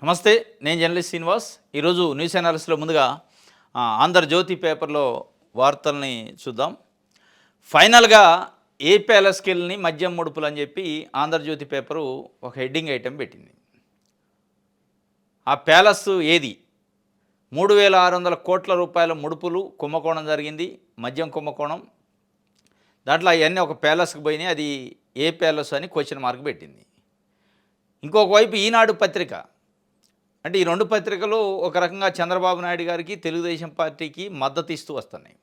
నమస్తే, నేను జర్నలిస్ట్ శ్రీనివాస్. ఈరోజు న్యూస్ అనాలిసిస్లో ముందుగా ఆంధ్రజ్యోతి పేపర్లో వార్తల్ని చూద్దాం. ఫైనల్గా ఏ ప్యాలెస్కి వెళ్ళి మద్యం ముడుపులు అని చెప్పి ఆంధ్రజ్యోతి పేపరు ఒక హెడ్డింగ్ ఐటెం పెట్టింది. ఆ ప్యాలెస్ ఏది? 3,600 కోట్ల రూపాయల ముడుపులు కుంభకోణం జరిగింది, మద్యం కుంభకోణం. దాంట్లో అవన్నీ ఒక ప్యాలెస్కి పోయినాయి. అది ఏ ప్యాలెస్ అని క్వశ్చన్ మార్క్ పెట్టింది. ఇంకొక వైపు ఈనాడు పత్రిక, అంటే ఈ రెండు పత్రికలు ఒక రకంగా చంద్రబాబు నాయుడు గారికి, తెలుగుదేశం పార్టీకి మద్దతు ఇస్తూ వస్తున్నాయి.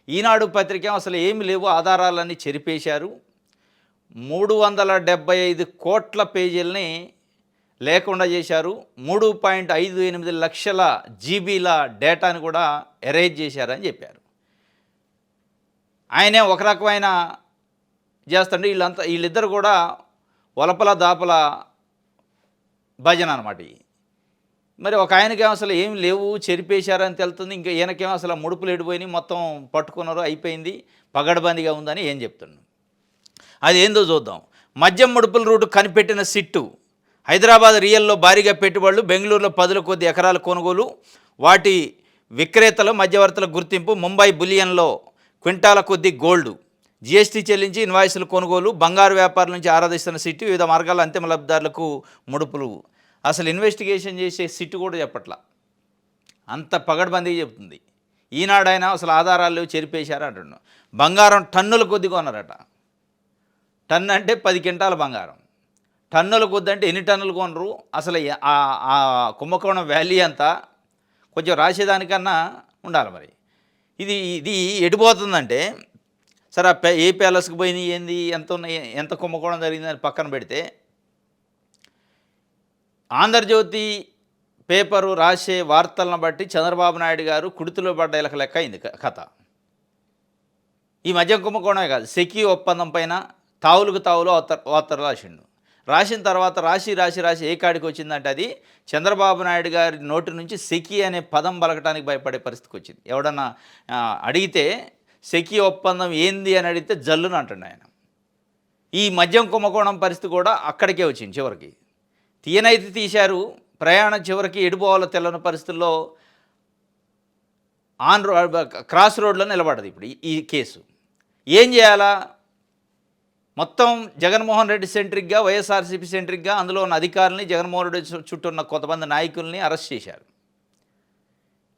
ఈనాడు పత్రిక అసలు ఏమి లేవు, ఆధారాలన్నీ చెరిపేశారు, 375 కోట్ల పేజీలని లేకుండా చేశారు, 3.58 లక్షల జీబీల డేటాను కూడా ఎరేజ్ చేశారని చెప్పారు. ఆయనే ఒక రకమైన చేస్తుంటే వీళ్ళిద్దరు కూడా ఒలపల దాపల భజన అనమాట. మరి ఒక ఆయనకేమో అసలు ఏం లేవు, చెరిపేశారని తెలుస్తుంది, ఇంకా ఈయనకేమో అసలు ముడుపులు ఎడిపోయినాయి, మొత్తం పట్టుకున్నారు, అయిపోయింది, పగడబందిగా ఉందని ఏం చెప్తున్నాను. అది ఏందో చూద్దాం. మద్యం ముడుపుల రూటు కనిపెట్టిన సిట్టు. హైదరాబాద్ రియల్లో భారీగా పెట్టుబడులు, బెంగళూరులో 10 కొద్ది ఎకరాల కొనుగోలు, వాటి విక్రేతలు మధ్యవర్తుల గుర్తింపు, ముంబై బులియన్లో క్వింటాల కొద్ది గోల్డ్, జీఎస్టీ చెల్లించి ఇన్వాయిస్లు కొనుగోలు, బంగారు వ్యాపారుల నుంచి ఆరాధిస్తున్న సిట్టు, వివిధ మార్గాల అంతిమ లబ్ధిదారులకు ముడుపులు. అసలు ఇన్వెస్టిగేషన్ చేసే సిట్టు కూడా చెప్పట్లా, అంత పగడ్బందీగా చెప్తుంది. ఈనాడైనా అసలు ఆధారాలు చెరిపేశారు అంటున్నాడు. బంగారం టన్నుల కొద్ది కొన్నారట. టన్ను అంటే 10 క్వింటాల బంగారం. టన్నుల కొద్ది అంటే ఎన్ని టన్నులు కొనరు? అసలు ఆ కుంభకోణం వాల్యూ అంతా కొంచెం రాసేదానికన్నా ఉండాలి. మరి ఇది ఇది ఎడిపోతుందంటే సరే, ఏ ప్యాలెస్కి పోయినాయి, ఏంది, ఎంత ఉన్నాయి, ఎంత కుంభకోణం జరిగిందని పక్కన పెడితే, ఆంధ్రజ్యోతి పేపరు రాసే వార్తలను బట్టి చంద్రబాబు నాయుడు గారు కుడితిలో పడ్డ ఇలక లెక్క అయింది కథ. ఈ మద్యం కుంభకోణమే కాదు, సెకీ ఒప్పందం పైన తావులకు తావులు వార్తలు రాసిన తర్వాత రాసి ఏ కాడికి వచ్చిందంటే అది చంద్రబాబు నాయుడు గారి నోటి నుంచి సెకీ అనే పదం పలకటానికి భయపడే పరిస్థితికి వచ్చింది. ఎవడన్నా అడిగితే సెకీ ఒప్పందం ఏంది అని అడిగితే జల్లును అంటుండే ఆయన. ఈ మద్యం కుంభకోణం పరిస్థితి కూడా అక్కడికే వచ్చింది. చివరికి తీయనైతే తీశారు, ప్రయాణం చివరికి ఎడిపోవాలో తెల్లని పరిస్థితుల్లో క్రాస్ రోడ్లో నిలబడదు ఇప్పుడు ఈ కేసు. ఏం చేయాలా? మొత్తం జగన్మోహన్ రెడ్డి సెంట్రిక్గా, వైఎస్ఆర్సీపీ సెంట్రిక్గా అందులో ఉన్న అధికారులని, జగన్మోహన్ రెడ్డి చుట్టూ ఉన్న కొంతమంది నాయకుల్ని అరెస్ట్ చేశారు.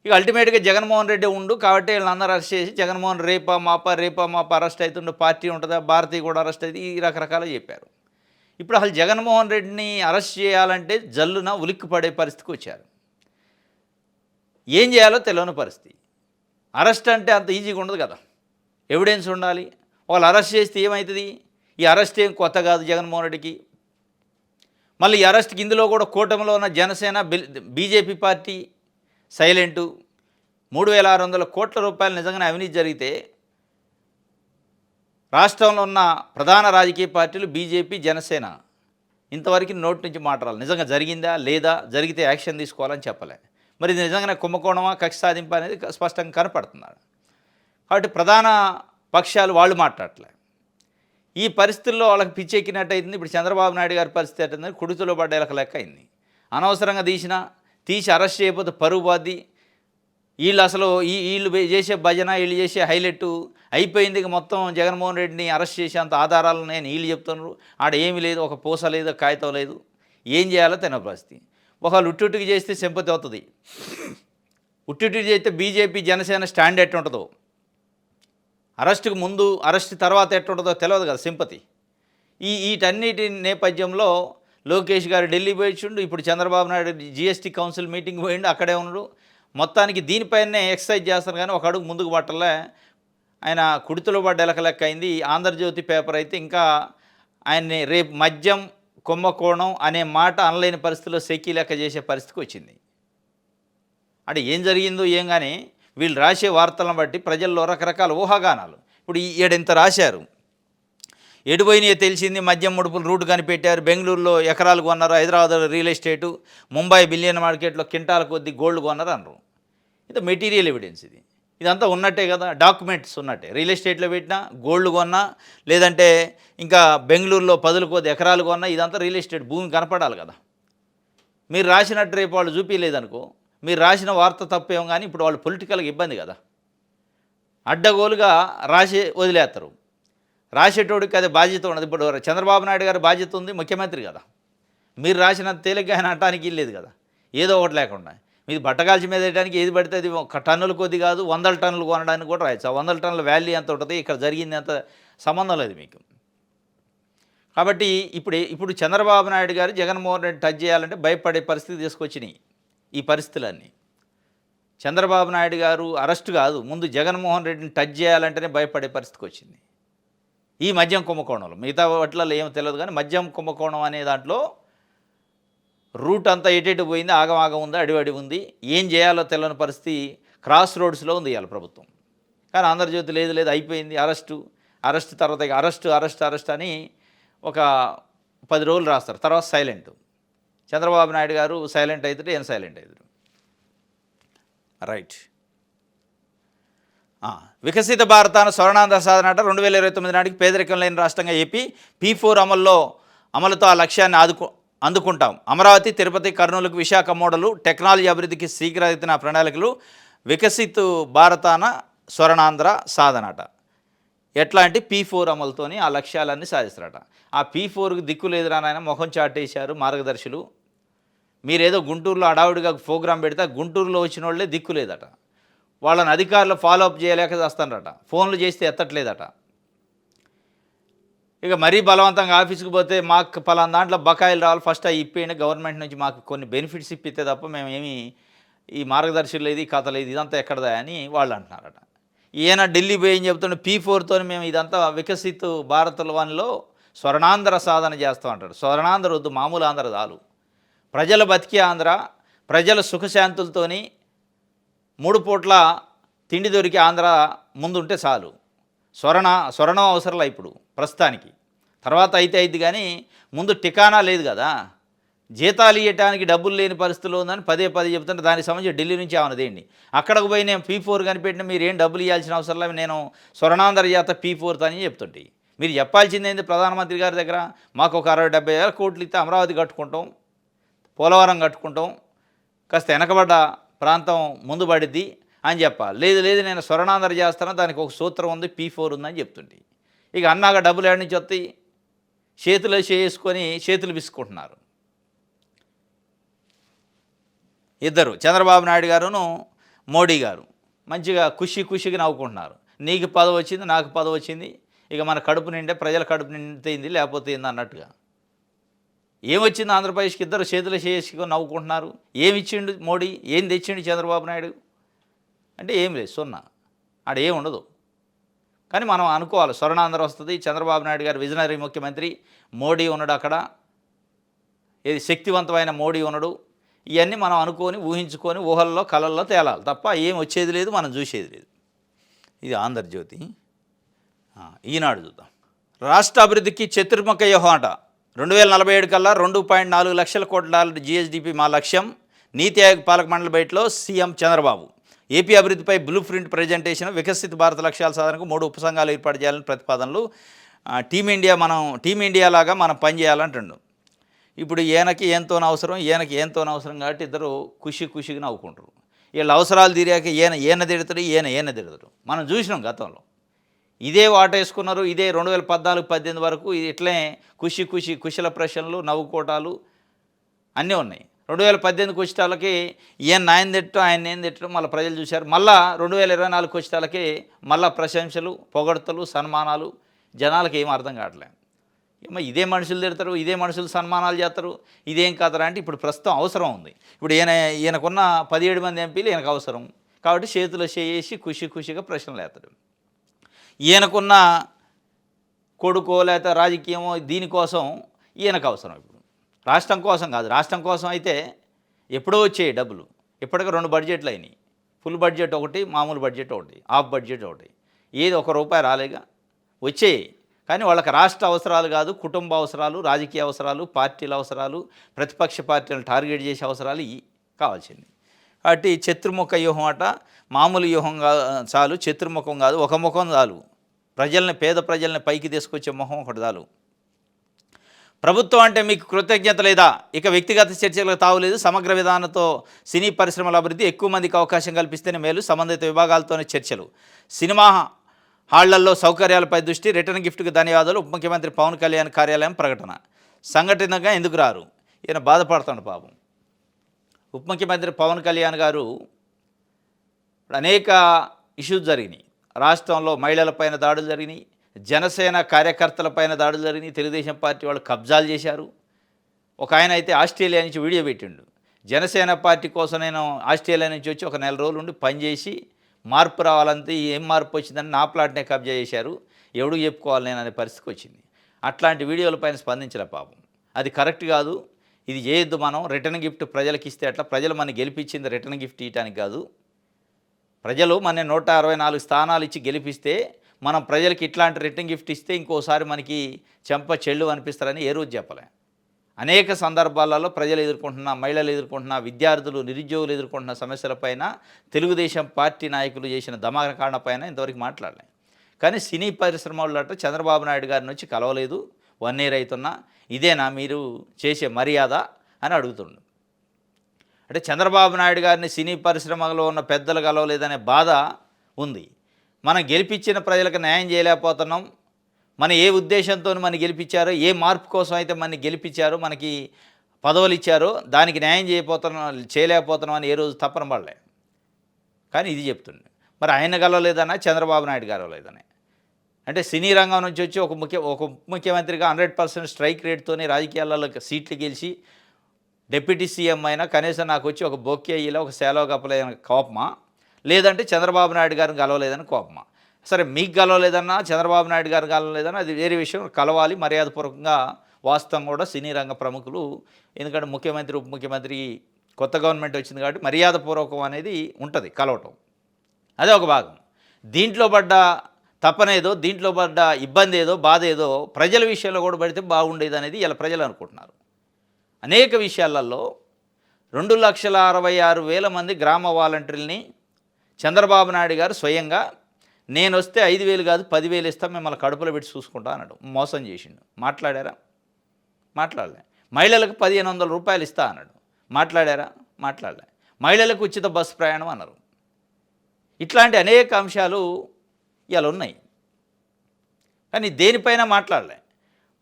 ఇక అల్టిమేట్గా జగన్మోహన్ రెడ్డి ఉండు కాబట్టి వీళ్ళందరూ అరెస్ట్ చేసి జగన్మోహన్ రేపా మాప అరెస్ట్ అవుతుండే, పార్టీ ఉంటుందా, భారతీయ కూడా అరెస్ట్ అయితే ఈ రకరకాలు చెప్పారు. ఇప్పుడు అసలు జగన్మోహన్ రెడ్డిని అరెస్ట్ చేయాలంటే జల్లున ఉలిక్కి పడే పరిస్థితికి వచ్చారు. ఏం చేయాలో తెలియని పరిస్థితి. అరెస్ట్ అంటే అంత ఈజీగా ఉండదు కదా, ఎవిడెన్స్ ఉండాలి. వాళ్ళు అరెస్ట్ చేస్తే ఏమవుతుంది? ఈ అరెస్ట్ ఏం కొత్త కాదు జగన్మోహన్ రెడ్డికి. మళ్ళీ ఈ అరెస్ట్కి ఇందులో కూడా కూటమిలో ఉన్న జనసేన, బీజేపీ పార్టీ సైలెంటు. 3,600 కోట్ల రూపాయలు నిజంగానే అవినీతి జరిగితే రాష్ట్రంలో ఉన్న ప్రధాన రాజకీయ పార్టీలు బీజేపీ, జనసేన ఇంతవరకు నోటి నుంచి మాట్లాడాలి. నిజంగా జరిగిందా లేదా, జరిగితే యాక్షన్ తీసుకోవాలని చెప్పలే. మరి ఇది నిజంగానే కుంభకోణమా, కక్ష సాధింపు అనేది స్పష్టంగా కనపడుతున్నాడు. కాబట్టి ప్రధాన పక్షాలు వాళ్ళు మాట్లాడలే. ఈ పరిస్థితుల్లో వాళ్ళకి పిచ్చెక్కినట్టయింది. ఇప్పుడు చంద్రబాబు నాయుడు గారి పరిస్థితి ఏంటంటే కుడితిలో పడ్డేలకు లెక్క అయింది. అనవసరంగా తీసి అరెస్ట్ చేయకపోతే పరుగు బాద్ది. వీళ్ళు అసలు వీళ్ళు చేసే భజన, వీళ్ళు చేసే హైలైట్ అయిపోయింది. ఇక మొత్తం జగన్మోహన్ రెడ్డిని అరెస్ట్ చేసేంత ఆధారాలు నేను వీళ్ళు చెప్తున్నారు. ఆడ ఏమీ లేదు, ఒక పూస లేదు, కాగితం లేదు. ఏం చేయాలో తెలియని పరిస్థితి. ఒకవేళ ఉట్టుటికి చేస్తే సింపతి అవుతుంది. ఉట్టుటికి చేస్తే బీజేపీ, జనసేన స్టాండ్ ఎట్టుంటుందో, అరెస్టుకు ముందు అరెస్ట్ తర్వాత ఎట్టుంటుందో తెలియదు కదా సింపతి. వీటన్నిటి నేపథ్యంలో లోకేష్ గారు ఢిల్లీ పోయిండు. ఇప్పుడు Chandrababu Naidu GST council meeting పోయిండు, అక్కడే ఉన్నాడు. మొత్తానికి దీనిపైనే ఎక్సర్సైజ్ చేస్తారు కానీ ఒక అడుగు ముందుకు పట్టలే. ఆయన కుడితిలో పడ్డ ఎలక లెక్క అయింది. ఆంధ్రజ్యోతి పేపర్ అయితే ఇంకా ఆయన్ని రేపు మద్యం కుంభకోణం అనే మాట అనలేని పరిస్థితిలో సెకీ లెక్క చేసే పరిస్థితికి వచ్చింది. అంటే ఏం జరిగిందో ఏం కానీ వీళ్ళు రాసే వార్తలను బట్టి ప్రజల్లో రకరకాల ఊహాగానాలు. ఇప్పుడు ఈడెంత రాశారు, ఎడిపోయినాయో తెలిసింది, మద్యం ముడుపులు రూట్ కనిపెట్టారు, బెంగళూరులో ఎకరాలు కొన్నారు, హైదరాబాద్లో రియల్ ఎస్టేటు, ముంబై బిలియన్ మార్కెట్లో క్వింటాల కొద్ది గోల్డ్ కొన్నారు అన్నారు. ఇది మెటీరియల్ ఎవిడెన్స్. ఇదంతా ఉన్నట్టే కదా, డాక్యుమెంట్స్ ఉన్నట్టే. రియల్ ఎస్టేట్లో పెట్టినా, గోల్డ్ కొన్నా, లేదంటే ఇంకా బెంగళూరులో 10 కొద్ది ఎకరాలు కొన్నా, ఇదంతా రియల్ ఎస్టేట్ భూమి కనపడాలి కదా. మీరు రాసినట్టు రేపు వాళ్ళు చూపించలేదనుకో, మీరు రాసిన వార్త తప్పేమో కానీ ఇప్పుడు వాళ్ళు పొలిటికల్గా ఇబ్బంది కదా, అడ్డగోలుగా రాసి వదిలేస్తారు. రాసేటోడికి అదే బాధ్యత ఉండదు. ఇప్పుడు చంద్రబాబు నాయుడు గారి బాధ్యత ఉంది, ముఖ్యమంత్రి కదా. మీరు రాసినంత తేలిగ్గా ఆయన అంటానికి లేదు కదా, ఏదో ఒకటి లేకుండా. మీది బట్టగాల్చి మీద వేయడానికి ఏది పడితే అది టన్నుల కొద్ది కాదు, 100 టన్నులు కొనడానికి కూడా రాయొచ్చు. ఆ 100 టన్నుల వాల్యూ ఎంత ఉంటుంది, ఇక్కడ జరిగింది ఎంత సంబంధం లేదు మీకు. కాబట్టి ఇప్పుడు చంద్రబాబు నాయుడు గారు జగన్మోహన్ రెడ్డి టచ్ చేయాలంటే భయపడే పరిస్థితి తీసుకొచ్చినాయి ఈ పరిస్థితులన్నీ. చంద్రబాబు నాయుడు గారు అరెస్ట్ కాదు, ముందు జగన్మోహన్ రెడ్డిని టచ్ చేయాలంటేనే భయపడే పరిస్థితికి వచ్చింది ఈ మద్యం కుంభకోణంలో. మిగతా వాటిలలో ఏమో తెలియదు కానీ మద్యం కుంభకోణం అనే దాంట్లో రూట్ అంతా ఎటు పోయింది, ఆగం ఉంది, అడివడి ఉంది. ఏం చేయాలో తెలియని పరిస్థితి క్రాస్ రోడ్స్లో ఉంది ఇవాళ ప్రభుత్వం. కానీ ఆంధ్రజ్యోతి లేదు అయిపోయింది, అరెస్ట్ తర్వాత అరెస్ట్ అని ఒక 10 రోజులు రాస్తారు, తర్వాత సైలెంట్. చంద్రబాబు నాయుడు గారు సైలెంట్ అవుతాడు, ఏం సైలెంట్ అవుతాడు. రైట్. వికసిత భారతాన స్వర్ణాంధ్ర సాధన 2029 నాటికి పేదరికం లేని రాష్ట్రంగా ఏపీ P4 అమలుతో ఆ లక్ష్యాన్ని అందుకుంటాం. అమరావతి, తిరుపతి, కర్నూలుకు విశాఖ మోడలు టెక్నాలజీ అభివృద్ధికి శీఘ్రగతిన ప్రణాళికలు వికసిత భారతాన స్వర్ణాంధ్ర సాధనట. ఎట్లా అంటే P4 అమలుతోని ఆ లక్ష్యాలన్నీ సాధిస్తారట. ఆ P4కి దిక్కు లేదురా నాయన, ముఖం చాటేశారు మార్గదర్శులు. మీరేదో గుంటూరులో అడావుడిగా ప్రోగ్రాం పెడితే గుంటూరులో వచ్చిన వాళ్ళే దిక్కు లేదట. వాళ్ళని అధికారులు ఫాలోఅప్ చేయలేక చేస్తారట, ఫోన్లు చేస్తే ఎత్తట్లేదట. ఇక మరీ బలవంతంగా ఆఫీస్కి పోతే మాకు పలానా దాంట్లో బకాయిలు రావాలి, ఫస్ట్ అవి ఇప్పేయండి, గవర్నమెంట్ నుంచి మాకు కొన్ని బెనిఫిట్స్ ఇప్పితే తప్ప మేమేమి ఈ మార్గదర్శులు లేదు, ఈ కథ లేదు, ఇదంతా ఎక్కడదా అని వాళ్ళు అంటున్నారట. ఈయన ఢిల్లీ పోయి ఏం చెప్తుంటే P4తో మేము ఇదంతా వికసిత భారత్లో స్వర్ణాంధ్ర సాధన చేస్తాం అంటాడు. స్వర్ణాంధ్ర వద్దు, మామూలు ఆంధ్ర చాలు. ప్రజల బతికే ఆంధ్ర, ప్రజల సుఖశాంతులతోని 3 పూట్ల తిండి దొరికి ఆంధ్ర ముందుంటే చాలు. స్వర్ణం అవసరంలా ఇప్పుడు ప్రస్తుతానికి, తర్వాత అయితే అయింది కానీ ముందు టికానా లేదు కదా. జీతాలు ఇవ్వడానికి డబ్బులు లేని పరిస్థితుల్లో ఉందని పదే చెప్తుంటే దానికి సంబంధించి ఢిల్లీ నుంచి ఏమన్నదేండి. అక్కడికి పోయి నేను P4 కనిపెట్టిన మీరు ఏం డబ్బులు ఇవ్వాల్సిన అవసరం లేదు, నేను స్వర్ణాంధ్ర జాత P4 అని చెప్తుంటే మీరు చెప్పాల్సింది ఏంది ప్రధానమంత్రి గారి దగ్గర, మాకు ఒక 60-70 వేల కోట్లు ఇస్తే అమరావతి కట్టుకుంటాం, పోలవరం కట్టుకుంటాం, కాస్త వెనకబడ్డ ప్రాంతం ముందు పడిద్ది అని చెప్పాలి. లేదు నేను స్వర్ణాంధ్ర చేస్తాను, దానికి ఒక సూత్రం ఉంది, P4 ఉందని చెప్తుంటే ఇక అన్నాక డబ్బులు ఏడు నుంచి వస్తాయి, చేతులు చేసుకొని చేతులు విసుకుంటున్నారు ఇద్దరు, చంద్రబాబు నాయుడు గారును మోడీ గారు. మంచిగా ఖుషిగా నవ్వుకుంటున్నారు. నీకు పదవి వచ్చింది, నాకు పదవి వచ్చింది, ఇక మన కడుపు నిండే, ప్రజల కడుపు నిండితేంది లేకపోతే ఏంది అన్నట్టుగా. ఏమొచ్చింది ఆంధ్రప్రదేశ్కి, ఇద్దరు చేతులు చేసుకొని నవ్వుకుంటున్నారు. ఏమి ఇచ్చిండు మోడీ, ఏం తెచ్చిండు చంద్రబాబు నాయుడు అంటే ఏం లేదు, సున్నా, ఆడ ఏం ఉండదు. కానీ మనం అనుకోవాలి స్వర్ణాంధ్ర వస్తుంది, చంద్రబాబు నాయుడు గారు విజనరీ ముఖ్యమంత్రి, మోడీ ఉన్నాడు అక్కడ, ఏది శక్తివంతమైన మోడీ ఉన్నాడు. ఇవన్నీ మనం అనుకొని ఊహించుకొని ఊహల్లో కళల్లో తేలాలి తప్ప ఏం వచ్చేది లేదు, మనం చూసేది లేదు. ఇది ఆంధ్రజ్యోతి. ఈనాడు చూద్దాం. రాష్ట్ర అభివృద్ధికి చతుర్ముఖ వ్యూహం అట. 2047 కల్లా 2.4 లక్షల కోట్ల డాలర్ GSDP మా లక్ష్యం. నీతి ఆయోగ్ పాలక మండలి బయటలో సీఎం చంద్రబాబు. ఏపీ అభివృద్ధిపై బ్లూ ప్రింట్ ప్రజెంటేషన్. వికసిత భారత లక్ష్యాల సాధనకు 3 ఉపసంఘాలు ఏర్పాటు చేయాలని ప్రతిపాదనలు. టీమిండియా లాగా మనం పనిచేయాలంటుండు. ఇప్పుడు ఈయనకి ఏంతో అవసరం కాబట్టి ఇద్దరు ఖుషిగా నవ్వుకుంటారు. వీళ్ళ అవసరాలు తీరాక ఈయన తిడతాడు, ఈయన తిడతాడు. మనం చూసినాం గతంలో ఇదే వాటేసుకున్నారు. ఇదే 2014-18 వరకు ఇట్లే కుశల ప్రశ్నలు, నవ్వుకోటాలు అన్నీ ఉన్నాయి. 2018 వచ్చేటాలకి ఆయన ఏం తిట్టడం మళ్ళీ ప్రజలు చూశారు. మళ్ళీ 2024 వచ్చేటాలకి మళ్ళీ ప్రశంసలు, పొగడ్తలు, సన్మానాలు. జనాలకు ఏం అర్థం కావట్లేదు. ఇదే మనుషులు తిడతారు, ఇదే మనుషులు సన్మానాలు చేస్తారు, ఇదేం కదరా అంటే ఇప్పుడు ప్రస్తుతం అవసరం ఉంది. ఇప్పుడు ఈయనకున్న 17 మంది ఎంపీలు ఈయనకు అవసరం కాబట్టి చేతులు చేసి ఖుషిగా ప్రశ్నలు వేస్తాడు. ఈయనకున్న కొడుకో లేకపోతే రాజకీయమో దీనికోసం ఈయనకు అవసరం. ఇప్పుడు రాష్ట్రం కోసం కాదు, రాష్ట్రం కోసం అయితే ఎప్పుడో వచ్చాయి డబ్బులు. ఇప్పటికే 2 బడ్జెట్లు అయినాయి. ఫుల్ బడ్జెట్ ఒకటి, మామూలు బడ్జెట్ ఒకటి, హాఫ్ బడ్జెట్ ఒకటి. ఏది ₹1 రాలేగా, వచ్చాయి. కానీ వాళ్ళకి రాష్ట్ర అవసరాలు కాదు, కుటుంబ అవసరాలు, రాజకీయ అవసరాలు, పార్టీల అవసరాలు, ప్రతిపక్ష పార్టీలను టార్గెట్ చేసే అవసరాలు కావాల్సింది. కాబట్టి చతుర్ముఖ వ్యూహం అట. మామూలు వ్యూహం చాలు, చతుర్ముఖం కాదు, ఒక ముఖం చాలు. పేద ప్రజల్ని పైకి తీసుకొచ్చే ముఖం ఒకటి చాలు. ప్రభుత్వం అంటే మీకు కృతజ్ఞత లేదా? ఇక వ్యక్తిగత చర్చలకు తావులేదు. సమగ్ర విధానంతో సినీ పరిశ్రమల అభివృద్ధి, ఎక్కువ మందికి అవకాశం కల్పిస్తేనే మేలు. సంబంధిత విభాగాలతోనే చర్చలు. సినిమా హాళ్లల్లో సౌకర్యాలపై దృష్టి. రిటర్న్ గిఫ్ట్కి ధన్యవాదాలు. ఉప ముఖ్యమంత్రి పవన్ కళ్యాణ్ కార్యాలయం ప్రకటన. సంఘటనగా ఎందుకు రారు? ఈయన బాధపడతాడు పాపం. ఉప ముఖ్యమంత్రి పవన్ కళ్యాణ్ గారు అనేక ఇష్యూస్ జరిగినాయి. రాష్ట్రంలో మహిళలపైన దాడులు జరిగినాయి, జనసేన కార్యకర్తలపైన దాడులు జరిగినాయి, తెలుగుదేశం పార్టీ వాళ్ళు కబ్జాలు చేశారు. ఒక ఆయన అయితే ఆస్ట్రేలియా నుంచి వీడియో పెట్టిండు. జనసేన పార్టీ కోసం నేను ఆస్ట్రేలియా నుంచి వచ్చి ఒక నెల రోజులు ఉండి పనిచేసి మార్పు రావాలంటే ఏం మార్పు వచ్చిందని నా ప్లాట్నే కబ్జా చేశారు, ఎవడు చెప్పుకోవాలి నేను అనే పరిస్థితికి వచ్చింది. అట్లాంటి వీడియోలపైన స్పందించలే పాపం. అది కరెక్ట్ కాదు, ఇది చేయొద్దు. మనం రిటర్న్ గిఫ్ట్ ప్రజలకు ఇస్తే అట్లా, ప్రజలు మన గెలిపించింది రిటర్న్ గిఫ్ట్ ఇవ్వడానికి కాదు. ప్రజలు మన 164 స్థానాలు ఇచ్చి గెలిపిస్తే మనం ప్రజలకి ఇట్లాంటి రిటర్న్ గిఫ్ట్ ఇస్తే ఇంకోసారి మనకి చెంప చెల్లు అనిపిస్తారని ఏ రోజు చెప్పలే. అనేక సందర్భాలలో ప్రజలు ఎదుర్కొంటున్న, మహిళలు ఎదుర్కొంటున్న, విద్యార్థులు, నిరుద్యోగులు ఎదుర్కొంటున్న సమస్యలపైన తెలుగుదేశం పార్టీ నాయకులు చేసిన దమనకాండ పైన ఇంతవరకు మాట్లాడలే. కానీ సినీ పరిశ్రమ వాళ్ళట చంద్రబాబు నాయుడు గారి నుంచి కలవలేదు, 1 year అవుతున్నా, ఇదేనా మీరు చేసే మర్యాద అని అడుగుతుండు. అంటే చంద్రబాబు నాయుడు గారిని సినీ పరిశ్రమలో ఉన్న పెద్దలు కలవలేదనే బాధ ఉంది. మనం గెలిపించిన ప్రజలకు న్యాయం చేయలేకపోతున్నాం. మన ఏ ఉద్దేశంతో మనం గెలిపించారో, ఏ మార్పు కోసం అయితే మనని గెలిపించారో, మనకి పదవులు ఇచ్చారో దానికి న్యాయం చేయలేకపోతున్నాం అని ఏ రోజు తప్పన పడలే. కానీ ఇది చెప్తుండే. మరి ఆయన కలవలేదన్నా, చంద్రబాబు నాయుడు కలవలేదనే. అంటే సినీ రంగం నుంచి వచ్చి ఒక ముఖ్యమంత్రిగా 100% స్ట్రైక్ రేట్తోనే రాజకీయాలలో సీట్లు గెలిచి డిప్యూటీ సీఎం అయినా కనీసం నాకు వచ్చి ఒక బొక్కే ఇలా ఒక సేలో కప్పలేదని కోపమా, లేదంటే చంద్రబాబు నాయుడు గారిని కలవలేదని కోపమా? సరే, మీకు కలవలేదన్నా, చంద్రబాబు నాయుడు గారు కలవలేదన్నా అది వేరే విషయం. కలవాలి, మర్యాదపూర్వకంగా. వాస్తవం కూడా సినీ రంగ ప్రముఖులు, ఎందుకంటే ముఖ్యమంత్రి, ఉప ముఖ్యమంత్రి, కొత్త గవర్నమెంట్ వచ్చింది కాబట్టి మర్యాదపూర్వకం అనేది ఉంటుంది కలవటం. అదే ఒక భాగం. దీంట్లో పడ్డ తప్పనేదో, దీంట్లో పడ్డ ఇబ్బంది ఏదో, బాధ ఏదో ప్రజల విషయంలో కూడా పడితే బాగుండేది అనేది ఇలా ప్రజలు అనుకుంటున్నారు. అనేక విషయాలలో 2,66,000 మంది గ్రామ వాలంటీర్లని చంద్రబాబు నాయుడు గారు స్వయంగా నేను వస్తే 5,000 కాదు 10,000 ఇస్తాం, మిమ్మల్ని కడుపులో పెట్టి చూసుకుంటా అన్నాడు. మోసం చేసిండు. మాట్లాడారా? మాట్లాడలే. మహిళలకు 1,500 రూపాయలు ఇస్తా అన్నాడు. మాట్లాడారా? మాట్లాడలే. మహిళలకు ఉచిత బస్సు ప్రయాణం అన్నారు. ఇట్లాంటి అనేక అంశాలు ఇవాళ ఉన్నాయి. కానీ దేనిపైన మాట్లాడలే.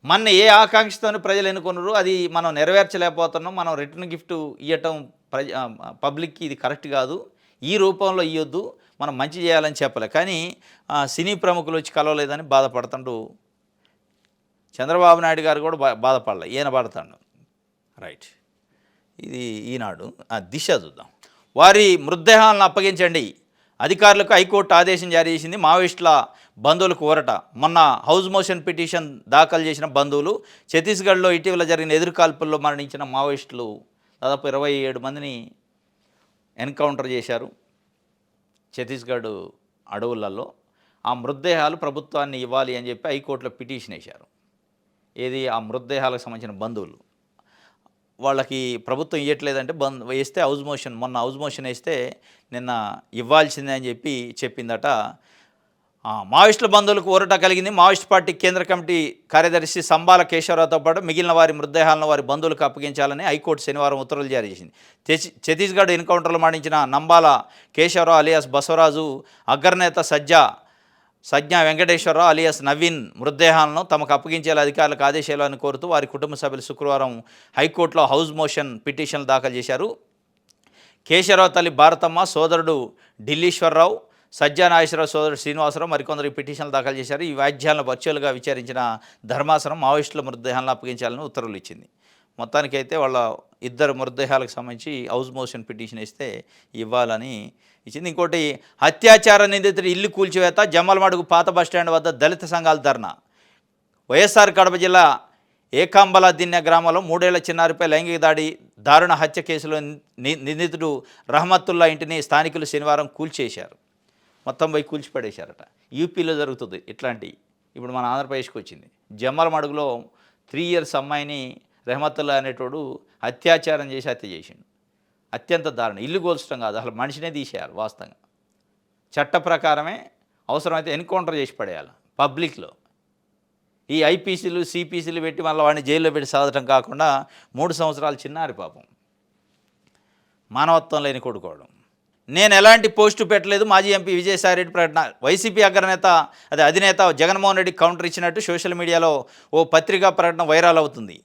మన ఏ ఆకాంక్షతో ప్రజలు ఎన్నుకున్నారు అది మనం నెరవేర్చలేకపోతున్నాం. మనం రిటర్న్ గిఫ్ట్ ఇవ్వటం పబ్లిక్కి ఇది కరెక్ట్ కాదు, ఈ రూపంలో ఇవ్వద్దు, మనం మంచి చేయాలని చెప్పలే. కానీ సినీ ప్రముఖులు వచ్చి కలవలేదని బాధపడుతుంటూ చంద్రబాబు నాయుడు గారు కూడా బాధపడలే, ఈయన పడతాడు. రైట్, ఇది ఈనాడు. దిశ చూద్దాం. వారి మృతదేహాలను అప్పగించండి, అధికారులకు హైకోర్టు ఆదేశం జారీ చేసింది. మావోయిస్టుల బంధువులకు ఊరట. మొన్న హౌస్ మోషన్ పిటిషన్ దాఖలు చేసిన బంధువులు ఛత్తీస్గఢ్లో ఇటీవల జరిగిన ఎదురుకాల్పుల్లో మరణించిన మావోయిస్టులు దాదాపు 27 మందిని ఎన్కౌంటర్ చేశారు ఛత్తీస్గఢ్ అడవులలో. ఆ మృతదేహాలు ప్రభుత్వాన్ని ఇవ్వాలి అని చెప్పి హైకోర్టులో పిటిషన్ వేశారు. ఏది ఆ మృతదేహాలకు సంబంధించిన బంధువులు, వాళ్ళకి ప్రభుత్వం ఇవ్వట్లేదంటే వేస్తే మొన్న హౌస్ మోషన్ వేస్తే నిన్న ఇవ్వాల్సిందే అని చెప్పిందట. మావోయిస్టుల బంధువులకు ఊరట కలిగింది. మావోయిస్ట్ పార్టీ కేంద్ర కమిటీ కార్యదర్శి సంబాల కేశవరావుతో పాటు మిగిలిన వారి మృతదేహాలను వారి బంధువులకు అప్పగించాలని హైకోర్టు శనివారం ఉత్తర్వులు జారీ చేసింది. ఛత్తీస్గఢ్ ఎన్కౌంటర్లో మరణించిన నంబాల కేశవరావు అలియాస్ బసవరాజు, అగ్రనేత సజ్ఞా వెంకటేశ్వరరావు అలియాస్ నవీన్ మృతదేహాలను తమకు అప్పగించేలా అధికారులకు ఆదేశాలని కోరుతూ వారి కుటుంబ సభ్యులు శుక్రవారం హైకోర్టులో హౌస్ మోషన్ పిటిషన్లు దాఖలు చేశారు. కేశవరావు తల్లి భారతమ్మ, సోదరుడు ఢిల్లీశ్వరరావు, సజ్జా నాగేశ్వరరావు సోదరుడు శ్రీనివాసరావు మరికొందరు ఈ పిటిషన్లు దాఖలు చేశారు. ఈ వ్యాజ్యాలను వర్చువల్గా విచారించిన ధర్మాసనం మావోయిస్టుల మృతదేహాలను అప్పగించాలని ఉత్తర్వులు ఇచ్చింది. మొత్తానికైతే వాళ్ళ 2 మృతదేహాలకు సంబంధించి హౌస్ మోషన్ పిటిషన్ ఇస్తే ఇవ్వాలని ఇచ్చింది. ఇంకోటి, అత్యాచార నిందితుడి ఇల్లు కూల్చివేత, జమ్మలమడుగు పాత బస్టాండ్ వద్ద దళిత సంఘాల ధర్నా. వైఎస్ఆర్ కడప జిల్లా ఏకాంబల దిన్నె గ్రామంలో 3 ఏళ్ల చిన్నారిపై లైంగిక దారుణ హత్య కేసులో నిందితుడు రహమతుల్లా ఇంటిని స్థానికులు శనివారం కూల్చేశారు. మొత్తం పోయి కూల్చిపడేశారట. యూపీలో జరుగుతుంది ఇట్లాంటి. ఇప్పుడు మన ఆంధ్రప్రదేశ్కి వచ్చింది. జమ్మలమడుగులో 3 years అమ్మాయిని రెహమతుల్లా అనేటోడు అత్యాచారం చేసి హత్య చేసిండు. అత్యంత దారుణం. ఇల్లు కూల్చడం కాదు, అసలు మనిషినే తీసేయాలి. వాస్తవంగా చట్ట ప్రకారమే అవసరమైతే ఎన్కౌంటర్ చేసి పడేయాలి పబ్లిక్లో. ఈ ఐపీసీలు సిపిసీలు పెట్టి మళ్ళీ వాడిని జైల్లో పెట్టి సాధటం కాకుండా 3 సంవత్సరాలు చిన్నారి పాపం, మానవత్వం లేని కొడుకోవడం. నేను ఎలాంటి పోస్టు పెట్టలేదు. మాజీ ఎంపీ విజయసాయిరెడ్డి ప్రకటన. వైసీపీ అధినేత జగన్మోహన్ రెడ్డి కౌంటర్ ఇచ్చినట్టు సోషల్ మీడియాలో ఓ పత్రికా ప్రకటన వైరల్ అవుతుంది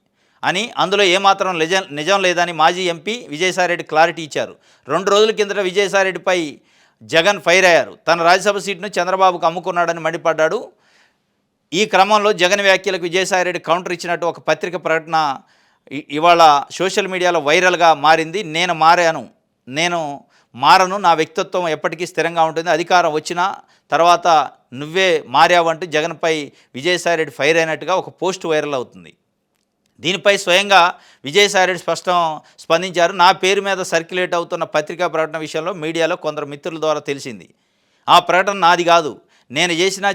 అని, అందులో ఏమాత్రం నిజం లేదని మాజీ ఎంపీ విజయసాయిరెడ్డి క్లారిటీ ఇచ్చారు. 2 రోజుల కిందట విజయసాయిరెడ్డిపై జగన్ ఫైర్ అయ్యారు. తన రాజ్యసభ సీటును చంద్రబాబుకు అమ్ముకున్నాడని మండిపడ్డాడు. ఈ క్రమంలో జగన్ వ్యాఖ్యలకు విజయసాయిరెడ్డి కౌంటర్ ఇచ్చినట్టు ఒక పత్రిక ప్రకటన ఇవాళ సోషల్ మీడియాలో వైరల్గా మారింది. నేను మారను, నా వ్యక్తిత్వం ఎప్పటికీ స్థిరంగా ఉంటుంది, అధికారం వచ్చిన తర్వాత నువ్వే మారావంటూ జగన్పై విజయసాయిరెడ్డి ఫైర్ అయినట్టుగా ఒక పోస్ట్ వైరల్ అవుతుంది. దీనిపై స్వయంగా విజయసాయిరెడ్డి స్పందించారు. నా పేరు మీద సర్క్యులేట్ అవుతున్న పత్రికా ప్రకటన విషయంలో మీడియాలో కొందరు మిత్రుల ద్వారా తెలిసింది. ఆ ప్రకటన నాది కాదు. నేను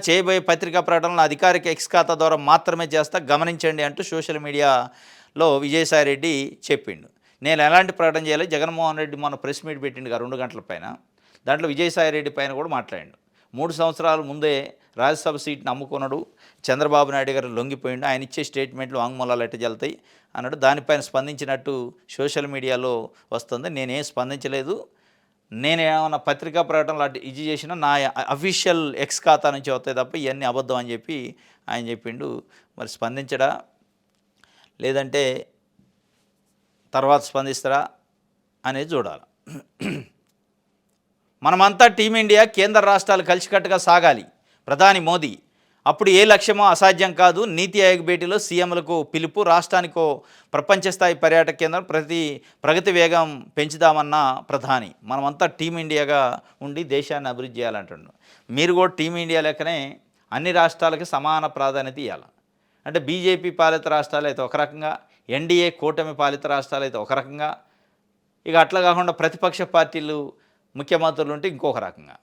చేయబోయే పత్రికా ప్రకటనలు అధికారిక ఎక్స్ ఖాతా ద్వారా మాత్రమే చేస్తా, గమనించండి అంటూ సోషల్ మీడియాలో విజయసాయిరెడ్డి చెప్పిండు. నేను ఎలాంటి ప్రకటన చేయాలి. జగన్మోహన్ రెడ్డి మొన్న ప్రెస్ మీట్ పెట్టిండుగా 2 గంటల పైన, దాంట్లో విజయసాయిరెడ్డి పైన కూడా మాట్లాడిండు. 3 సంవత్సరాల ముందే రాజ్యసభ సీట్ని అమ్ముకున్నాడు, చంద్రబాబు నాయుడు గారు లొంగిపోయిండు, ఆయన ఇచ్చే స్టేట్మెంట్లు వాంగ్మూలాలు ఎట్ట జల్తాయి అన్నాడు. దానిపైన స్పందించినట్టు సోషల్ మీడియాలో వస్తుంది. నేనేం స్పందించలేదు. నేనేమన్నా పత్రికా ప్రకటనలు అటు ఇది చేసినా నా అఫీషియల్ ఎక్స్ ఖాతా నుంచి వస్తాయి తప్ప ఇవన్నీ అబద్ధం అని చెప్పి ఆయన చెప్పిండు. మరి స్పందించడా లేదంటే తర్వాత స్పందిస్తారా అనేది చూడాలి. మనమంతా టీమిండియా, కేంద్ర రాష్ట్రాలు కలిసికట్టుగా సాగాలి. ప్రధాని మోదీ. అప్పుడు ఏ లక్ష్యమో అసాధ్యం కాదు. నీతి ఆయోగ్ భేటీలో సీఎంలకు పిలుపు. రాష్ట్రానికో ప్రపంచ స్థాయి పర్యాటక కేంద్రం, ప్రగతి వేగం పెంచుదామన్న ప్రధాని. మనమంతా టీమిండియాగా ఉండి దేశాన్ని అభివృద్ధి చేయాలంటున్నాడు. మీరు కూడా టీమిండియా లెక్కనే అన్ని రాష్ట్రాలకి సమాన ప్రాధాన్యత ఇవ్వాలి. అంటే బీజేపీ పాలిత రాష్ట్రాలు అయితే ఒక రకంగా, ఎన్డీఏ కూటమి పాలిత రాష్ట్రాలు అయితే ఒక రకంగా, ఇక అట్లా కాకుండా ప్రతిపక్ష పార్టీలు ముఖ్యమంత్రులు ఉంటే ఇంకొక రకంగా.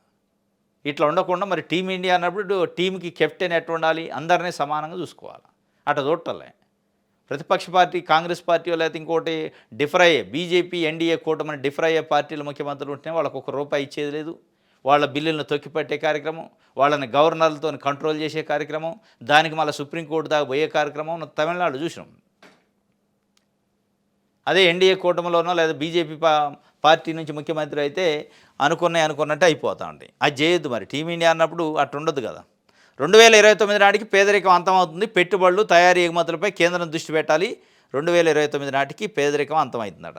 ఇట్లా ఉండకుండా మరి టీమిండియా అన్నప్పుడు టీంకి కెప్టెన్ ఎట్లా ఉండాలి, అందరినీ సమానంగా చూసుకోవాలి. అట్లా చూడటంలే ప్రతిపక్ష పార్టీ కాంగ్రెస్ పార్టీ లేకపోతే ఇంకోటి డిఫర్ అయ్యే బీజేపీ ఎన్డీఏ కూటమిని డిఫర్ అయ్యే పార్టీల ముఖ్యమంత్రులు ఉంటేనే వాళ్ళకు ₹1 ఇచ్చేది లేదు. వాళ్ళ బిల్లులను తొక్కిపట్టే కార్యక్రమం, వాళ్ళని గవర్నర్లతో కంట్రోల్ చేసే కార్యక్రమం, దానికి మళ్ళీ సుప్రీంకోర్టు దాకా పోయే కార్యక్రమం తమిళనాడు చూసినాం. అదే ఎన్డీఏ కూటమిలోనో లేదా బీజేపీ పార్టీ నుంచి ముఖ్యమంత్రి అయితే అనుకున్నట్టు అయిపోతూ ఉంటాయి. అది చేయొద్దు. మరి టీమిండియా అన్నప్పుడు అట్లా ఉండదు కదా. 2029 నాటికి పేదరికం అంతమవుతుంది. పెట్టుబడులు, తయారీ, ఎగుమతులపై కేంద్రం దృష్టి పెట్టాలి. 2029 నాటికి పేదరికం అంతమవుతుందట.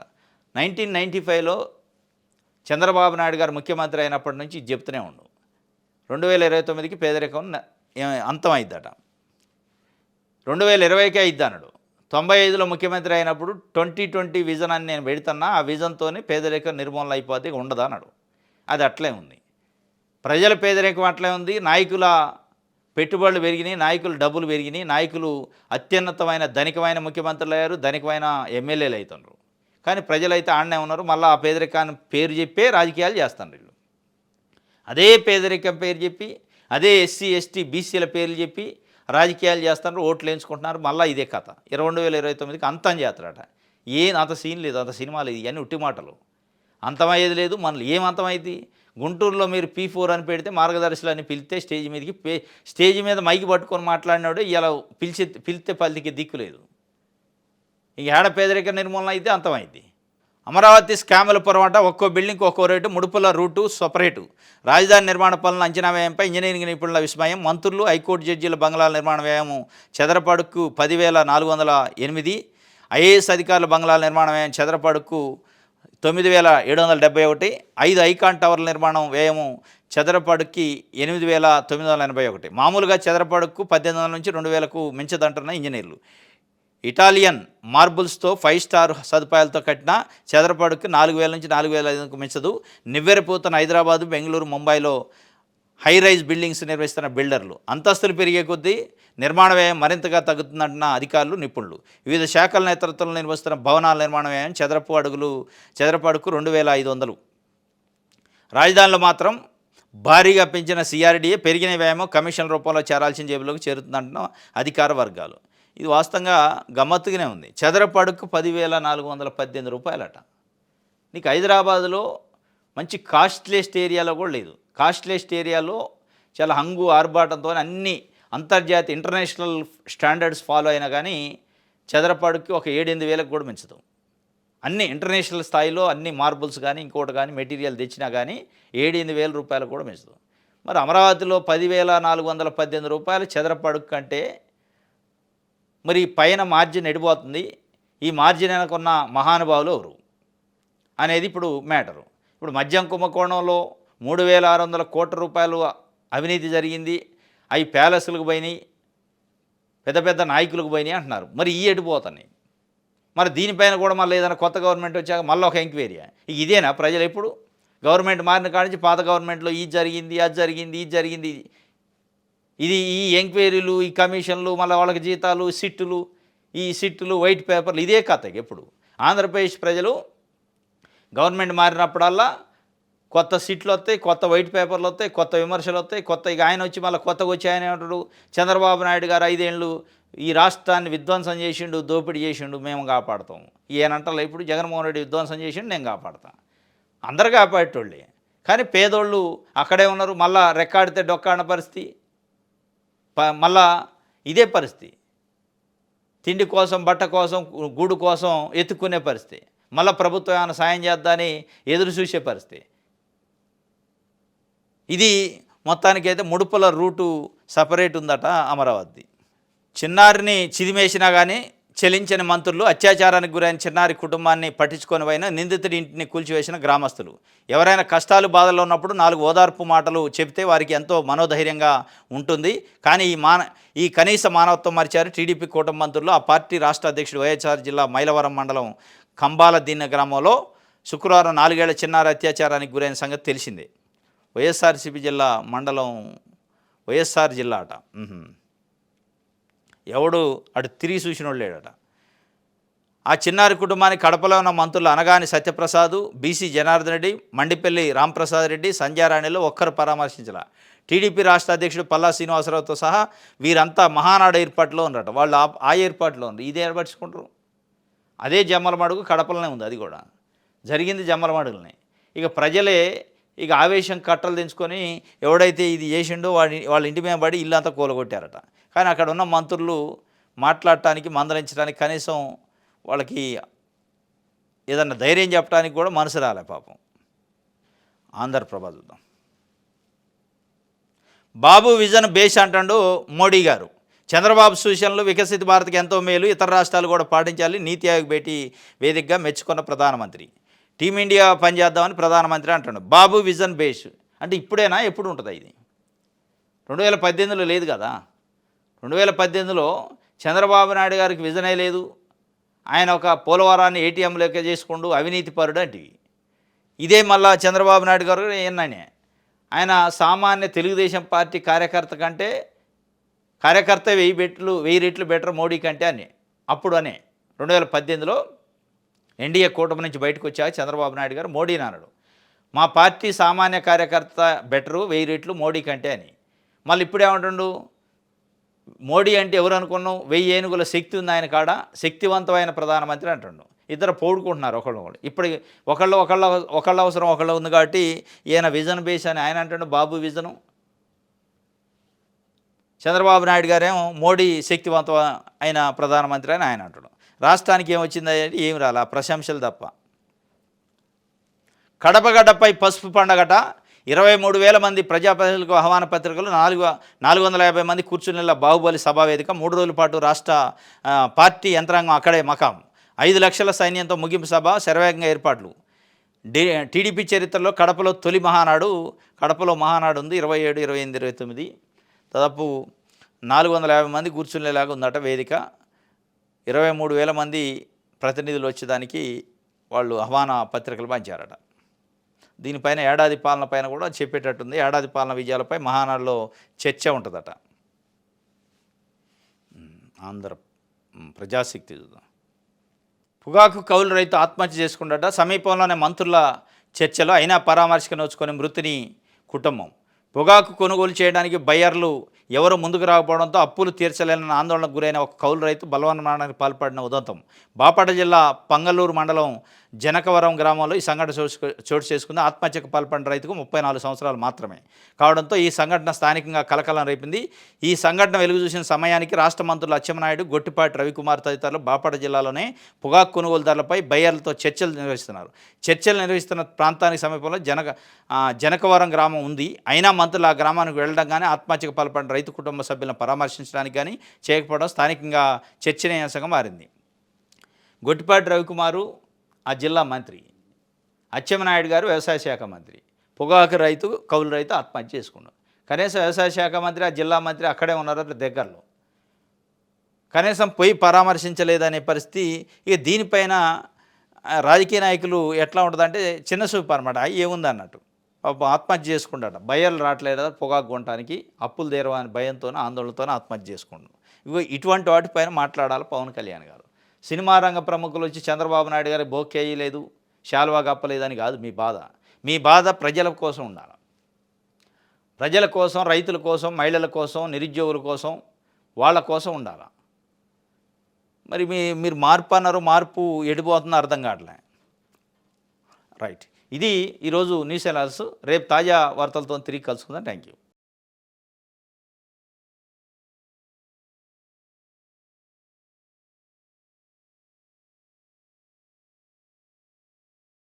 1995లో చంద్రబాబు నాయుడు గారు ముఖ్యమంత్రి అయినప్పటి నుంచి ఇది చెప్తూనే ఉండు. 2029కి పేదరికం అంతమైద్దట. 2020కే అయిద్ది అన్నాడు. 95లో ముఖ్యమంత్రి అయినప్పుడు 2020 విజన్ అని నేను పెడుతున్నా, ఆ విజన్తోనే పేదరికం నిర్మూలన అయిపోతే ఉండదా అన్నాడు. అది అట్లే ఉంది. ప్రజల పేదరికం అట్లే ఉంది. నాయకుల పెట్టుబడులు పెరిగినాయి, నాయకుల డబ్బులు పెరిగినాయి, నాయకులు అత్యున్నతమైన ధనికమైన ముఖ్యమంత్రులు అయ్యారు, ధనికమైన ఎమ్మెల్యేలు అవుతున్నారు. కానీ ప్రజలైతే ఆడనే ఉన్నారు. మళ్ళీ ఆ పేదరికాన్ని పేరు చెప్పే రాజకీయాలు చేస్తున్నారు వీళ్ళు. అదే పేదరికం పేరు చెప్పి, అదే ఎస్సీ ఎస్టీ బీసీల పేర్లు చెప్పి రాజకీయాలు చేస్తున్నారు, ఓట్లు వేయించుకుంటున్నారు. మళ్ళీ ఇదే కథ 2029కి అంతం చేస్తారట. అంత సీన్ లేదు, అంత సినిమా లేదు, ఇవన్నీ ఉట్టి మాటలు. అంతమయ్యేది లేదు. మనల్ని ఏం అంతమైంది? గుంటూరులో మీరు P4 అని పెడితే మార్గదర్శులని పిలిస్తే స్టేజ్ మీదకి స్టేజ్ మీద మైకి పట్టుకొని మాట్లాడినాడు. ఇలా పిలిస్తే పల్లికి దిక్కు లేదు. ఇంక ఏడ పేదరిక నిర్మూలన అయితే అంతమైంది. అమరావతి స్కాముల పొరమాట. ఒక్కో బిల్డింగ్కి ఒక్కో రేటు, ముడుపుల రూటు సపరేటు. రాజధాని నిర్మాణ పనుల అంచనా వ్యయంపై ఇంజనీరింగ్ నిపుణుల విస్మయం. మంత్రులు, హైకోర్టు జడ్జీల బంగ్లాల నిర్మాణ వ్యయం చదరపడుకు 10,408. ఐఏఎస్ అధికారుల బంగ్లాల నిర్మాణ వ్యయం చదరపడుకు 9,771. 5 ఐకాన్ టవర్ల నిర్మాణం వ్యయము చదరపడుకి 8,981. మామూలుగా చదరపడుకు 1,800 నుంచి 2,000కు మించదంటున్న ఇంజనీర్లు. ఇటాలియన్ మార్బుల్స్తో 5 స్టార్ సదుపాయాలతో కట్టిన చదరపడుకు 4,000 నుంచి 4,500కు మించదు. నివ్వెరపోతున్న హైదరాబాదు, బెంగళూరు, ముంబైలో హై రైజ్ బిల్డింగ్స్ నిర్వహిస్తున్న బిల్డర్లు. అంతస్తులు పెరిగే కొద్దీ నిర్మాణ వ్యయం మరింతగా తగ్గుతుందంటున్న అధికారులు, నిపుణులు. వివిధ శాఖల నేతృత్వంలో నిర్వహిస్తున్న భవనాల నిర్మాణ వ్యయం చదరపు 2,500. రాజధానిలో మాత్రం భారీగా పెంచిన సిఆర్డీఏ. పెరిగిన వ్యయం కమిషన్ రూపంలో చేరాల్సిన జేబులోకి చేరుతుందంటున్న అధికార వర్గాలు. ఇది వాస్తవంగా గమ్మత్తుగానే ఉంది. చదరపడుకు 10,418 నీకు హైదరాబాదులో మంచి కాస్ట్లీయెస్ట్ ఏరియాలో కూడా లేదు. కాస్ట్లీయెస్ట్ ఏరియాలో చాలా హంగు ఆర్భాటంతో అన్ని అంతర్జాతీయ ఇంటర్నేషనల్ స్టాండర్డ్స్ ఫాలో అయినా కానీ చదరపు అడుగుకి ఒక 7-8 వేలకు కూడా పెంచుతాం. అన్ని ఇంటర్నేషనల్ స్థాయిలో అన్ని మార్బుల్స్ కానీ ఇంకోటి కానీ మెటీరియల్ తెచ్చినా కానీ 7-8 వేల రూపాయలు కూడా పెంచుతాం. మరి అమరావతిలో 10,418 రూపాయలు చదరపు అడుగు కంటే మరి పైన మార్జిన్ ఎడిపోతుంది. ఈ మార్జిన్ వెనకున్న మహానుభావులు ఎవరు అనేది ఇప్పుడు మ్యాటరు. ఇప్పుడు మద్యం కుంభకోణంలో 3,600 కోట్ల రూపాయలు అవినీతి జరిగింది. అవి ప్యాలెస్లకు పోయినాయి, పెద్ద పెద్ద నాయకులకు పోయినాయి అంటున్నారు. మరి ఈ ఎడిపోతున్నాయి. మరి దీనిపైన కూడా మళ్ళీ ఏదైనా కొత్త గవర్నమెంట్ వచ్చాక మళ్ళీ ఒక ఎంక్వైరీ. ఇదేనా ప్రజలు ఎప్పుడు గవర్నమెంట్ మారిన కాడి నుంచి పాత గవర్నమెంట్లో ఇది జరిగింది, అది జరిగింది, ఇది జరిగింది, ఇది ఈ ఎంక్వైరీలు, ఈ కమిషన్లు, మళ్ళీ వాళ్ళకి జీతాలు, సిట్టులు, ఈ సిట్టులు, వైట్ పేపర్లు, ఇదే కథ. ఎప్పుడు ఆంధ్రప్రదేశ్ ప్రజలు గవర్నమెంట్ మారినప్పుడల్లా కొత్త సిట్లు వస్తాయి, కొత్త వైట్ పేపర్లు వస్తాయి, కొత్త విమర్శలు వస్తాయి, కొత్త ఇక ఆయన వచ్చి మళ్ళీ కొత్తగా వచ్చి ఆయన ఏమంటాడు, చంద్రబాబు నాయుడు గారు 5 ఏళ్ళు ఈ రాష్ట్రాన్ని విధ్వంసం చేసిండు, దోపిడీ చేసిండు, మేము కాపాడుతాము. ఈయనంటలో ఇప్పుడు జగన్మోహన్ రెడ్డి విధ్వంసం చేసిండు, నేను కాపాడుతాను. అందరు కాపాడేటోళ్ళే. కానీ పేదోళ్ళు అక్కడే ఉన్నారు. మళ్ళా రెక్కాడితే డొక్కాడిన పరిస్థితి, మళ్ళా ఇదే పరిస్థితి. తిండి కోసం, బట్ట కోసం, గూడు కోసం ఎత్తుక్కునే పరిస్థితి. మళ్ళీ ప్రభుత్వం ఏమైనా సాయం చేద్దాని ఎదురు చూసే పరిస్థితి. ఇది మొత్తానికైతే ముడుపుల రూటు సపరేట్ ఉందట అమరావతి. చిన్నారిని చిదిమేసినా కానీ చెలించని మంత్రులు, అత్యాచారానికి గురైన చిన్నారి కుటుంబాన్ని పట్టించుకొని పోయిన నిందితుడి ఇంటిని కూల్చివేసిన గ్రామస్తులు. ఎవరైనా కష్టాలు బాధల్లో ఉన్నప్పుడు 4 ఓదార్పు మాటలు చెబితే వారికి ఎంతో మనోధైర్యంగా ఉంటుంది. కానీ ఈ కనీస మానవత్వం మరిచారు టీడీపీ కూటమి మంత్రులు. ఆ పార్టీ రాష్ట్ర అధ్యక్షుడు వైఎస్ఆర్ జిల్లా మైలవరం మండలం కంబాల దీన్న గ్రామంలో శుక్రవారం 4 ఏళ్ల చిన్నారి అత్యాచారానికి గురైన సంగతి తెలిసిందే. వైఎస్ఆర్సీపీ జిల్లా మండలం, వైఎస్ఆర్ జిల్లా అట. ఎవడు అటు తిరిగి చూసినోడు లేడట. ఆ చిన్నారి కుటుంబానికి కడపలో ఉన్న మంత్రులు అనగాని సత్యప్రసాద్, బీసీ జనార్దన్ రెడ్డి, మండిపల్లి రాంప్రసాద్ రెడ్డి, సంధ్యారాణిలో ఒక్కరు పరామర్శించాల. టీడీపీ రాష్ట్ర అధ్యక్షుడు పల్లా శ్రీనివాసరావుతో సహా వీరంతా మహానాడు ఏర్పాటులో ఉన్నారట. వాళ్ళు ఆ ఏర్పాటులో ఉన్నారు. ఇదే ఏర్పరచుకుంటారు. అదే జమ్మలమడుగు కడపలోనే ఉంది. అది కూడా జరిగింది జమ్మలమడుగులనే. ఇక ప్రజలే ఇక ఆవేశం కట్టలు తెంచుకొని ఎవడైతే ఇది చేసిండో వాళ్ళ ఇంటి మీద పడి ఇల్లు అంతా కూలగొట్టారట. కానీ అక్కడ ఉన్న మంత్రులు మాట్లాడటానికి, మందలించడానికి, కనీసం వాళ్ళకి ఏదన్నా ధైర్యం చెప్పడానికి కూడా మనసు రాలే పాపం. ఆంధ్రప్రభ చూద్దాం. బాబు విజన్ బేస్ అంటాడు మోడీ గారు. చంద్రబాబు సూచనలు వికసిత భారత్కి ఎంతో మేలు, ఇతర రాష్ట్రాలు కూడా పాటించాలి. నీతి ఆయోగ్ భేటీ వేదికగా మెచ్చుకున్న ప్రధానమంత్రి. టీమిండియా పనిచేద్దామని ప్రధానమంత్రి అంటాడు. బాబు విజన్ బేస్ అంటే ఇప్పుడేనా, ఎప్పుడు ఉంటుందా ఇది? 2018లో లేదు కదా. 2018లో చంద్రబాబు నాయుడు గారికి విజనే లేదు. ఆయన ఒక పోలవరాన్ని ఏటీఎం లెక్క చేసుకుంటూ అవినీతి పరుడు అంటే ఇదే మళ్ళా చంద్రబాబు నాయుడు గారు ఏనానే ఆయన సామాన్య తెలుగుదేశం పార్టీ కార్యకర్త కంటే కార్యకర్త 1000 రెట్లు బెటర్ మోడీ కంటే అని అప్పుడు 2018లో ఎన్డీఏ కూటమి నుంచి బయటకు వచ్చాక చంద్రబాబు నాయుడు గారు మోడీని అన్నాడు. మా పార్టీ సామాన్య కార్యకర్త బెటరు 1000 రెట్లు మోడీ కంటే అని. మళ్ళీ ఇప్పుడేమంటుండు, మోడీ అంటే ఎవరు అనుకున్నాం, 1000 ఏనుగుల శక్తి ఉంది ఆయన కాడ, శక్తివంతమైన ప్రధానమంత్రి అంటుండు. ఇద్దరు పోడుకుంటున్నారు ఒకళ్ళు. ఇప్పుడు ఒకళ్ళ అవసరం ఒకళ్ళు ఉంది కాబట్టి ఈయన విజన్ బేస్ అని ఆయన అంటుండు. బాబు విజను, చంద్రబాబు నాయుడు గారేమో మోడీ శక్తివంతం అయిన ప్రధానమంత్రి అని ఆయన అంటాడు. రాష్ట్రానికి ఏమొచ్చింది, ఏమి రాలా, ప్రశంసలు తప్ప. కడపగడ్డపై పసుపు పండగట. 23,000 మంది ప్రజాప్రతినిధులకు ఆహ్వాన పత్రికలు, 450 మంది కూర్చునేలా బాహుబలి సభావేదిక. 3 రోజుల పాటు రాష్ట్ర పార్టీ యంత్రాంగం అక్కడే మకాం. 5 లక్షల సైన్యంతో ముగింపు సభ, శరవేగంగా ఏర్పాట్లు. టీడీపీ చరిత్రలో కడపలో తొలి మహానాడు. కడపలో మహానాడు ఉంది 27, 28, 29. దాదాపు 450 మంది కూర్చునేలాగా ఉందట వేదిక. 23,000 మంది ప్రతినిధులు వచ్చేదానికి వాళ్ళు ఆహ్వాన పత్రికలు పంచారట. దీనిపైన ఏడాది పాలన పైన కూడా చెప్పేటట్టుంది. ఏడాది పాలన విజయాలపై మహానాడులో చర్చ ఉంటుందట. ఆంధ్ర ప్రజాశక్తి చూద్దాం. పొగాకు కౌలు రైతు ఆత్మహత్య చేసుకుంటాట. సమీపంలోనే మంత్రుల చర్చలో అయినా పరామర్శకు నోచుకొని మృతిని కుటుంబం. పొగాకు కొనుగోలు చేయడానికి బయ్యర్లు ఎవరు ముందుకు రాకపోవడంతో అప్పులు తీర్చలేని ఆందోళనకు గురైన ఒక కౌలు రైతు బలవన్మరణానికి పాల్పడిన ఉదంతం. బాపట్ల జిల్లా పంగలూరు మండలం జనకవరం గ్రామంలో ఈ సంఘటన చోటు చేసుకుంది. ఆత్మహత్యకు పాల్పడిన రైతుకు 34 సంవత్సరాలు మాత్రమే కావడంతో ఈ సంఘటన స్థానికంగా కలకలం రేపింది. ఈ సంఘటన వెలుగు చూసిన సమయానికి రాష్ట్ర మంత్రులు అచ్చెన్నాయుడు, గొట్టిపాటి రవికుమార్ తదితరులు బాపట్ల జిల్లాలోనే పొగాకు కొనుగోలుదారులపై బయ్యర్లతో చర్చలు నిర్వహిస్తున్న ప్రాంతానికి సమీపంలో జనకవరం గ్రామం ఉంది. అయినా మంత్రులు ఆ గ్రామానికి వెళ్ళడం కానీ ఆత్మహత్యకు పాల్పడిన రైతు కుటుంబ సభ్యులను పరామర్శించడానికి కానీ చేయకపోవడం స్థానికంగా చర్చనీయాంశంగా మారింది. గొట్టిపాటి రవికుమారు ఆ జిల్లా మంత్రి, అచ్చెన్నాయుడు గారు వ్యవసాయ శాఖ మంత్రి, పొగాకు రైతు కౌలు రైతు ఆత్మహత్య చేసుకున్నారు. కనీసం వ్యవసాయ శాఖ మంత్రి ఆ జిల్లా మంత్రి అక్కడే ఉన్నారు దగ్గరలో, కనీసం పోయి పరామర్శించలేదనే పరిస్థితి. ఇక దీనిపైన రాజకీయ నాయకులు ఎట్లా ఉంటుందంటే చిన్న చూపు అనమాట. ఏముంది అన్నట్టు పాపం ఆత్మహత్య చేసుకుంటాడు. బయ్యర్లు రావట్లేదు పొగాకు కొనడానికి, అప్పులు తీరవని భయంతోనే ఆందోళనతోనే ఆత్మహత్య చేసుకుంటాడు. ఇగో ఇటువంటి వాటిపైన మాట్లాడాలి పవన్ కళ్యాణ్ గారు. సినిమా రంగ ప్రముఖులు వచ్చి చంద్రబాబు నాయుడు గారి బోకేయలేదు, శాల్వా కప్పలేదని కాదు మీ బాధ. మీ బాధ ప్రజల కోసం ఉండాలి. ప్రజల కోసం, రైతుల కోసం, మహిళల కోసం, నిరుద్యోగుల కోసం, వాళ్ళ కోసం ఉండాలి. మరి మీరు మార్పు అన్నారు, మార్పు ఎడిపోతుందో అర్థం కావట్లే. రైట్, ఇది ఈరోజు న్యూస్ అనాలిసిస్. రేపు తాజా వార్తలతో తిరిగి కలుసుకుందాం. Thank you.